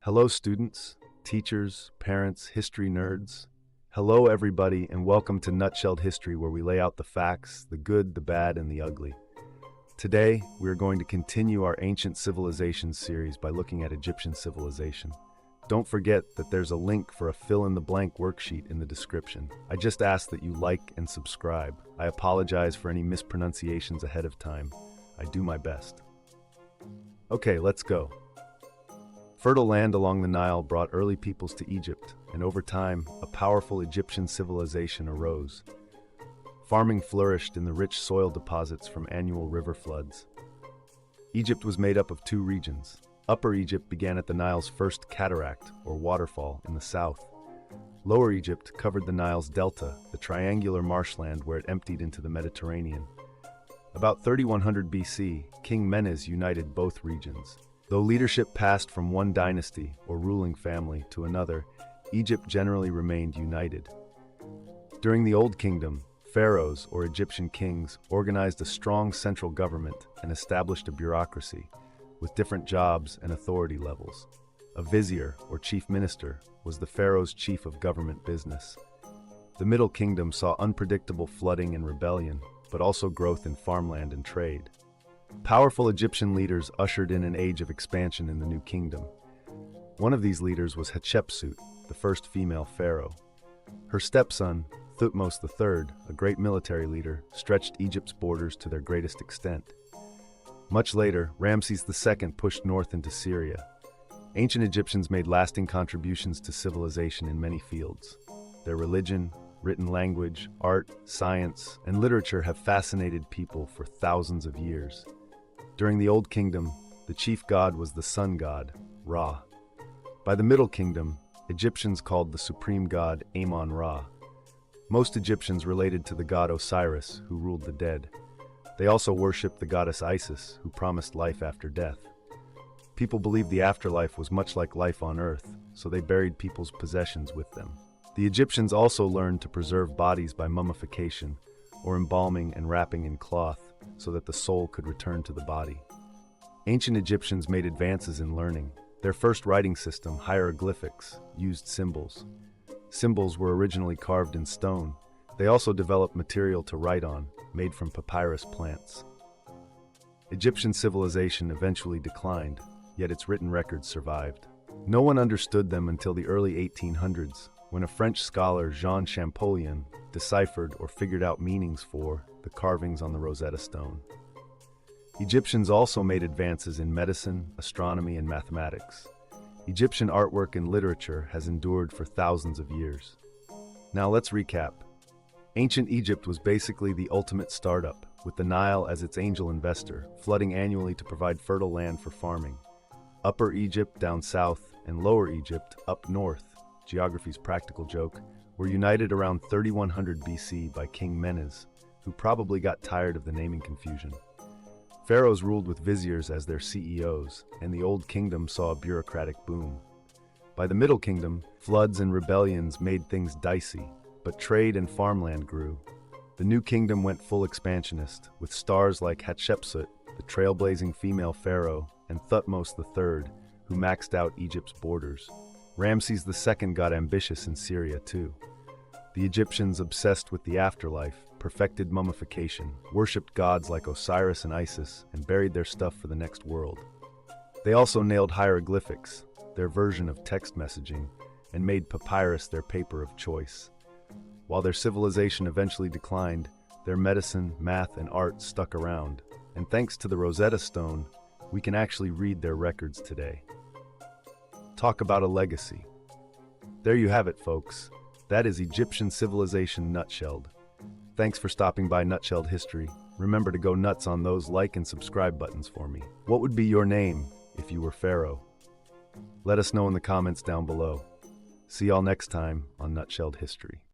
Hello, students, teachers, parents, history nerds. Hello, everybody, and welcome to Nutshelled History, where we lay out the facts, the good, the bad, and the ugly. Today, we are going to continue our Ancient Civilizations series by looking at Egyptian civilization. Don't forget that there's a link for a fill-in-the-blank worksheet in the description. I just ask that you like and subscribe. I apologize for any mispronunciations ahead of time. I do my best. Okay, let's go. Fertile land along the Nile brought early peoples to Egypt, and over time, a powerful Egyptian civilization arose. Farming flourished in the rich soil deposits from annual river floods. Egypt was made up of two regions. Upper Egypt began at the Nile's first cataract, or waterfall, in the south. Lower Egypt covered the Nile's delta, the triangular marshland where it emptied into the Mediterranean. About 3100 BC, King Menes united both regions. Though leadership passed from one dynasty, or ruling family, to another, Egypt generally remained united. During the Old Kingdom, pharaohs, or Egyptian kings, organized a strong central government and established a bureaucracy, with different jobs and authority levels. A vizier, or chief minister, was the pharaoh's chief of government business. The Middle Kingdom saw unpredictable flooding and rebellion, but also growth in farmland and trade. Powerful Egyptian leaders ushered in an age of expansion in the New Kingdom. One of these leaders was Hatshepsut, the first female pharaoh. Her stepson, Thutmose III, a great military leader, stretched Egypt's borders to their greatest extent. Much later, Ramses II pushed north into Syria. Ancient Egyptians made lasting contributions to civilization in many fields. Their religion, written language, art, science, and literature have fascinated people for thousands of years. During the Old Kingdom, the chief god was the sun god, Ra. By the Middle Kingdom, Egyptians called the supreme god Amon-Ra. Most Egyptians related to the god Osiris, who ruled the dead. They also worshipped the goddess Isis, who promised life after death. People believed the afterlife was much like life on Earth, so they buried people's possessions with them. The Egyptians also learned to preserve bodies by mummification, or embalming and wrapping in cloth, so that the soul could return to the body. Ancient Egyptians made advances in learning. Their first writing system, hieroglyphics, used symbols. Symbols were originally carved in stone. They also developed material to write on, made from papyrus plants. Egyptian civilization eventually declined, yet its written records survived. No one understood them until the early 1800s, when a French scholar, Jean Champollion, deciphered or figured out meanings for the carvings on the Rosetta Stone. Egyptians also made advances in medicine, astronomy, and mathematics. Egyptian artwork and literature has endured for thousands of years. Now let's recap. Ancient Egypt was basically the ultimate startup, with the Nile as its angel investor, flooding annually to provide fertile land for farming. Upper Egypt down south and Lower Egypt up north, geography's practical joke, were united around 3100 BC by King Menes, who probably got tired of the naming confusion. Pharaohs ruled with viziers as their CEOs, and the Old Kingdom saw a bureaucratic boom. By the Middle Kingdom, floods and rebellions made things dicey, but trade and farmland grew. The New Kingdom went full expansionist, with stars like Hatshepsut, the trailblazing female pharaoh, and Thutmose III, who maxed out Egypt's borders. Ramses II got ambitious in Syria too. The Egyptians, obsessed with the afterlife, perfected mummification, worshipped gods like Osiris and Isis, and buried their stuff for the next world. They also nailed hieroglyphics, their version of text messaging, and made papyrus their paper of choice. While their civilization eventually declined, their medicine, math, and art stuck around, and thanks to the Rosetta Stone, we can actually read their records today. Talk about a legacy. There you have it, folks. That is Egyptian civilization nutshelled. Thanks for stopping by Nutshelled History. Remember to go nuts on those like and subscribe buttons for me. What would be your name if you were Pharaoh? Let us know in the comments down below. See y'all next time on Nutshelled History.